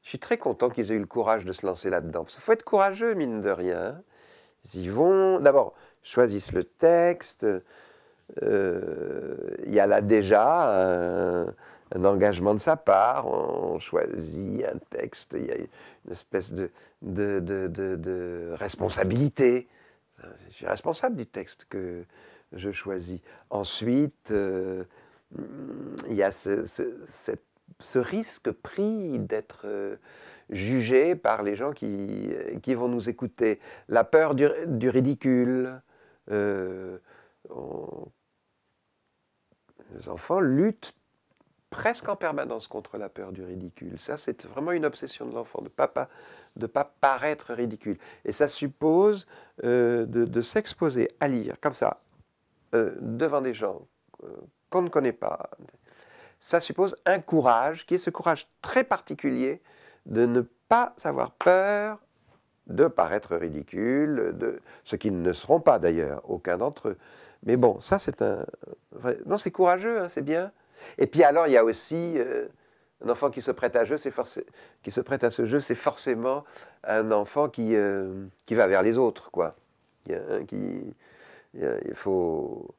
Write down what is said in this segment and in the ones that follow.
Je suis très content qu'ils aient eu le courage de se lancer là-dedans. Parce qu'il faut être courageux, mine de rien. Ils y vont, d'abord, choisissent le texte. Il y a là déjà un engagement de sa part. On choisit un texte. Il y a une espèce de responsabilité. Je suis responsable du texte que je choisis. Ensuite, il y a ce risque pris d'être jugé par les gens qui vont nous écouter. La peur du ridicule. Les enfants luttent presque en permanence contre la peur du ridicule. Ça, c'est vraiment une obsession de l'enfant, de ne pas paraître ridicule. Et ça suppose de s'exposer à lire, comme ça, devant des gens qu'on ne connaît pas. Ça suppose un courage, qui est ce courage très particulier de ne pas avoir peur de paraître ridicule, ce qu'ils ne seront pas d'ailleurs, aucun d'entre eux. Mais bon, ça c'est un... Non, c'est courageux, hein, c'est bien. Et puis alors, il y a aussi un enfant qui se prête à qui se prête à ce jeu, c'est forcément un enfant qui va vers les autres, quoi. Il faut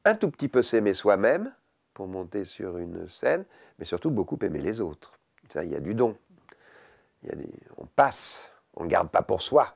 un tout petit peu s'aimer soi-même pour monter sur une scène, mais surtout beaucoup aimer les autres. Ça, il y a du don. On passe, on ne garde pas pour soi.